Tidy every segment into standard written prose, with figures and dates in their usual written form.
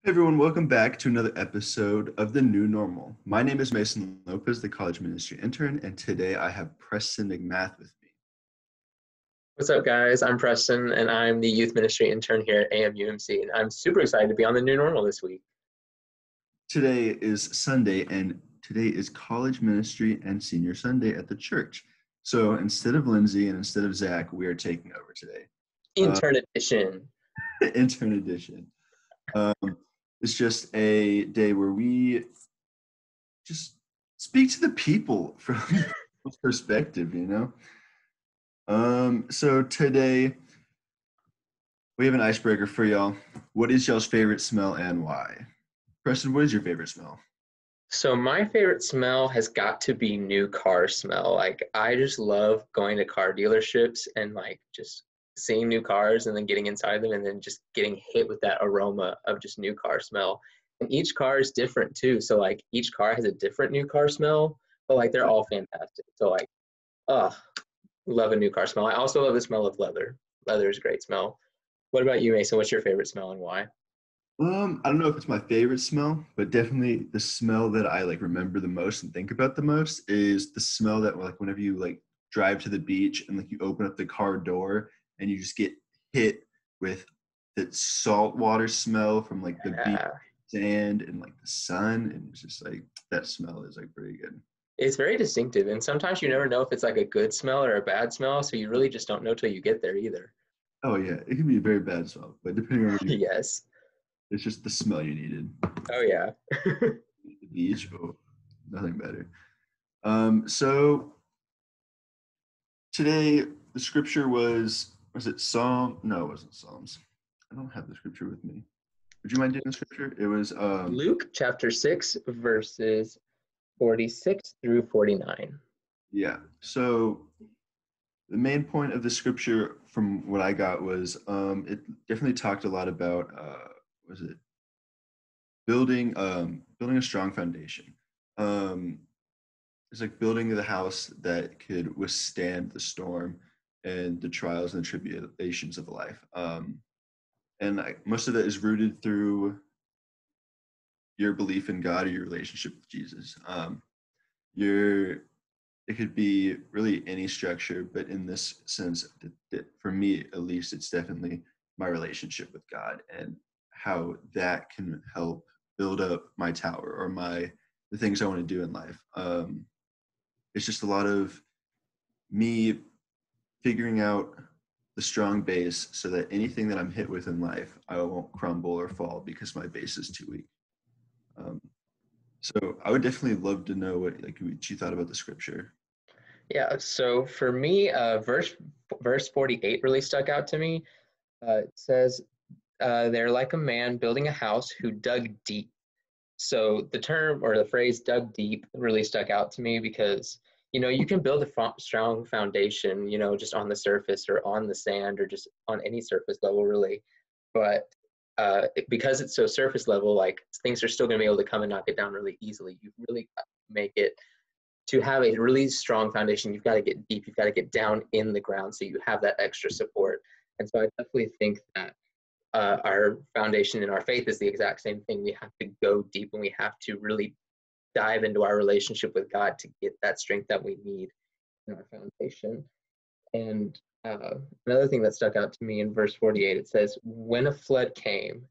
Hey everyone, welcome back to another episode of The New Normal. My name is Mason Lopez, the college ministry intern, and today I have Preston McMath with me. What's up, guys? I'm Preston, and I'm the youth ministry intern here at AMUMC, and I'm super excited to be on the new normal this week. Today is Sunday, and today is college ministry and senior Sunday at the church. So instead of Lindsay and instead of Zach, we are taking over today. Intern edition. Intern edition. It's just a day where we just speak to the people from perspective, So today we have an icebreaker for y'all. What is y'all's favorite smell and why? Preston, what is your favorite smell? So my favorite smell has got to be new car smell. I just love going to car dealerships and just seeing new cars and then getting inside them and then just getting hit with that aroma of just new car smell. And each car is different too. So each car has a different new car smell, but they're all fantastic. So love a new car smell. I also love the smell of leather. Leather is a great smell. What about you, Mason? What's your favorite smell and why? I don't know if it's my favorite smell, but definitely the smell that I remember the most and think about the most is the smell that whenever you drive to the beach and you open up the car door and you just get hit with that salt water smell from the beach sand and the sun, and it's just that smell is pretty good. It's very distinctive, and sometimes you never know if it's a good smell or a bad smell, so you really just don't know till you get there either. Oh yeah, it can be a very bad smell, but depending on where you Yes. it's just the smell you needed. Oh yeah. The beach, oh, nothing better. So today the scripture was it Psalm? No, it wasn't Psalms. I don't have the scripture with me. Would you mind doing the scripture? It was Luke chapter 6, verses 46 through 49. Yeah. So the main point of the scripture from what I got was it definitely talked a lot about was it building a strong foundation. It's building the house that could withstand the storm and the trials and the tribulations of life. And most of that is rooted through your belief in God or your relationship with Jesus. It could be really any structure, but in this sense, for me at least, it's definitely my relationship with God and how that can help build up my tower or the things I want to do in life. It's just a lot of me figuring out the strong base so that anything that I'm hit with in life, I won't crumble or fall because my base is too weak. So I would definitely love to know what you thought about the scripture. Yeah, so for me, verse 48 really stuck out to me. It says, they're like a man building a house who dug deep. So the term or the phrase dug deep really stuck out to me because, you can build a strong foundation, just on the surface or on the sand or just on any surface level, really. But because it's so surface level, things are still going to be able to come and knock it down really easily. You really make it to have a really strong foundation. You've got to get deep. You've got to get down in the ground so you have that extra support. And so I definitely think that our foundation in our faith is the exact same thing. We have to go deep and we have to really dive into our relationship with God to get that strength that we need in our foundation. And another thing that stuck out to me in verse 48, it says, when a flood came,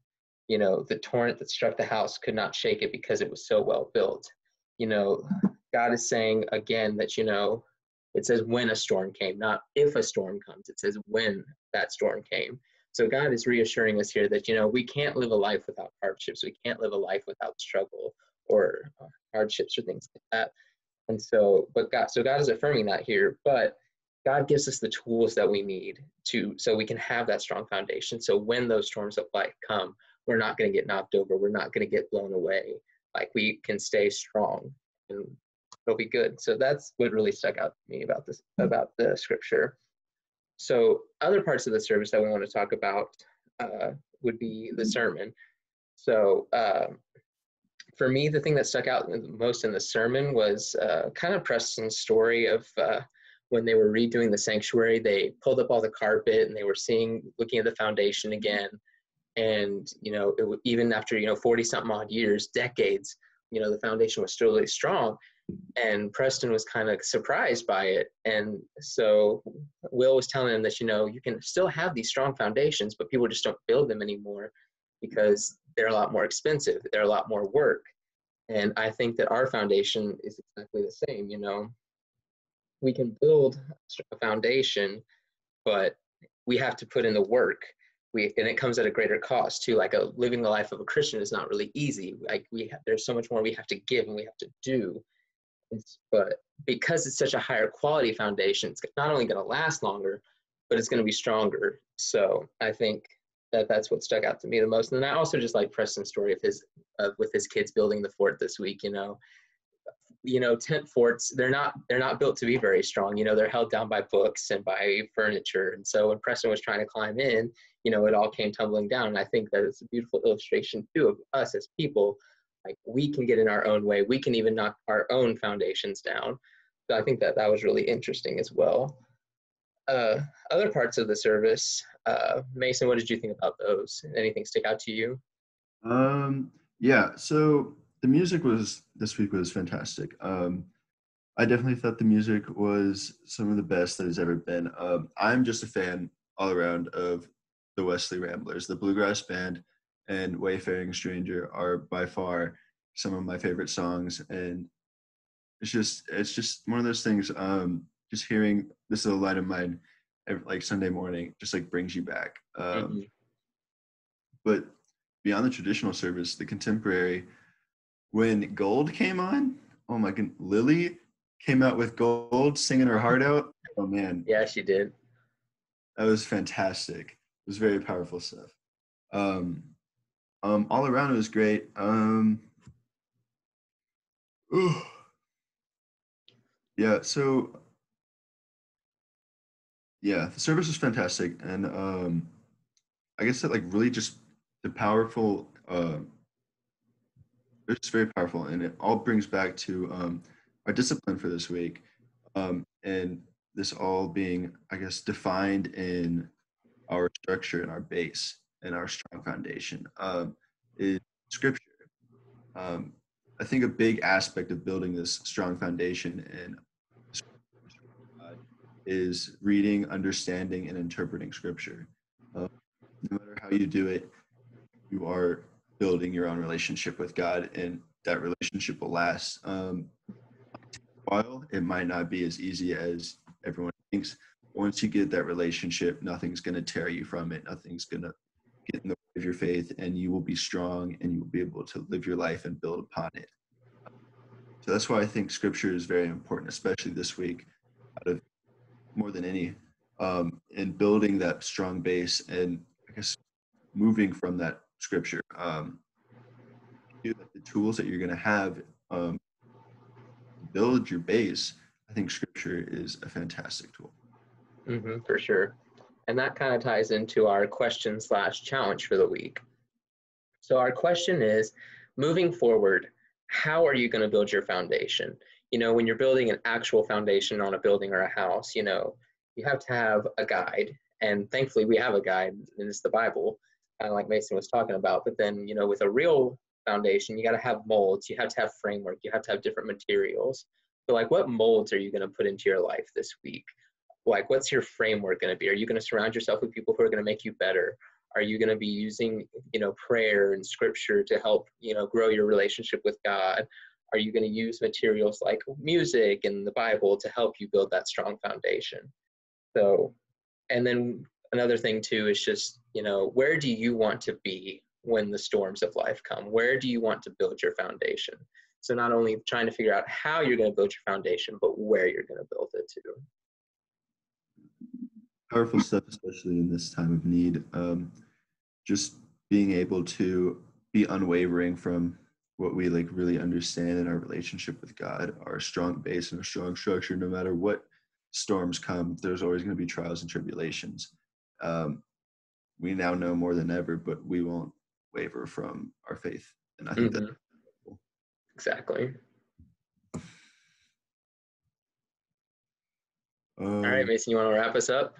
the torrent that struck the house could not shake it because it was so well built. God is saying again that, it says when a storm came, not if a storm comes. It says when that storm came. So God is reassuring us here that, we can't live a life without hardships. We can't live a life without struggle or hardships or things like that. And so, God is affirming that here, but God gives us the tools that we need so we can have that strong foundation. So when those storms of life come, we're not going to get knocked over. We're not going to get blown away. We can stay strong and it'll be good. So that's what really stuck out to me about the scripture. So other parts of the service that we want to talk about would be the sermon. So for me, the thing that stuck out most in the sermon was kind of Preston's story of when they were redoing the sanctuary. They pulled up all the carpet and they were looking at the foundation again. And, even after, 40 something odd years, decades, the foundation was still really strong. And Preston was kind of surprised by it. And so Will was telling him that, you can still have these strong foundations, but people just don't build them anymore because they're a lot more expensive. They're a lot more work. And I think that our foundation is exactly the same. We can build a foundation, but we have to put in the work. And it comes at a greater cost too. Like living the life of a Christian is not really easy. Like there's so much more we have to give and we have to do. But because it's such a higher quality foundation, it's not only going to last longer, but it's going to be stronger. So I think that's what stuck out to me the most. And then I also just like Preston's story of with his kids building the fort this week. Tent forts, they're not built to be very strong. They're held down by books and by furniture. And so when Preston was trying to climb in, it all came tumbling down. And I think that it's a beautiful illustration too of us as people. Like we can get in our own way. We can even knock our own foundations down. So I think that was really interesting as well. Other parts of the service, Mason, what did you think about those? Anything stick out to you? Yeah, so the music this week was fantastic. I definitely thought the music was some of the best that has ever been. I'm just a fan all around of the Wesley Ramblers. The Bluegrass Band and Wayfaring Stranger are by far some of my favorite songs, and it's just one of those things. Just hearing This Little Light of Mine, like Sunday morning, just like brings you back. Mm-hmm. But beyond the traditional service, the contemporary, when Gold came on, oh my god, Lily came out with Gold singing her heart out. Oh man, Yeah, she did. that was fantastic. It was very powerful stuff. Um, all around it was great. Yeah, so yeah, the service was fantastic, and I guess that like really just the powerful. It's very powerful, and it all brings back to our discipline for this week, and this all being, I guess, defined in our structure and our base and our strong foundation is Scripture. Um, I think a big aspect of building this strong foundation and is reading, understanding, and interpreting Scripture. No matter how you do it, you are building your own relationship with God, and that relationship will last. While it might not be as easy as everyone thinks, once you get that relationship, nothing's going to tear you from it. Nothing's going to get in the way of your faith, and you will be strong and you will be able to live your life and build upon it. So that's why I think Scripture is very important, especially this week, out of more than any, in building that strong base and I guess moving from that Scripture. The tools that you're going to have build your base, I think Scripture is a fantastic tool. Mm-hmm, for sure. And that kind of ties into our question/challenge for the week. So our question is, moving forward, how are you going to build your foundation? When you're building an actual foundation on a building or a house, you have to have a guide. And thankfully we have a guide, and it's the Bible, kind of like Mason was talking about. But then, with a real foundation, you got to have molds, you have to have framework, you have to have different materials. So like, what molds are you going to put into your life this week? Like, what's your framework going to be? Are you going to surround yourself with people who are going to make you better? Are you going to be using, prayer and scripture to help, grow your relationship with God? Are you going to use materials like music and the Bible to help you build that strong foundation? So, and then another thing too is just, where do you want to be when the storms of life come? Where do you want to build your foundation? So not only trying to figure out how you're going to build your foundation, but where you're going to build it to. Powerful stuff, especially in this time of need. Just being able to be unwavering from what we like really understand in our relationship with God, our strong base and a strong structure. No matter what storms come, there's always going to be trials and tribulations. We now know more than ever, but we won't waver from our faith, and I think Mm-hmm. that's cool. Exactly. All right, Um, Mason, you want to wrap us up?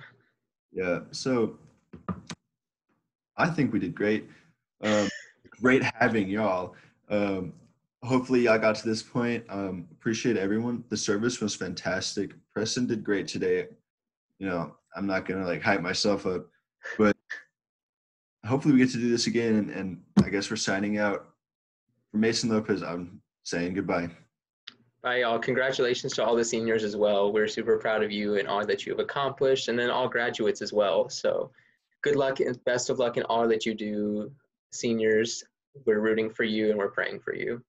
yeah. So I think we did great. Um, Great having y'all. Um, Hopefully y'all got to this point. Appreciate everyone. The service was fantastic. Preston did great today. You know, I'm not gonna like hype myself up, but hopefully we get to do this again. And I guess we're signing out. For Mason Lopez, I'm saying goodbye. Bye, y'all. Congratulations to all the seniors as well. We're super proud of you and all that you have accomplished, and then all graduates as well. So good luck and best of luck in all that you do, seniors. We're rooting for you and we're praying for you.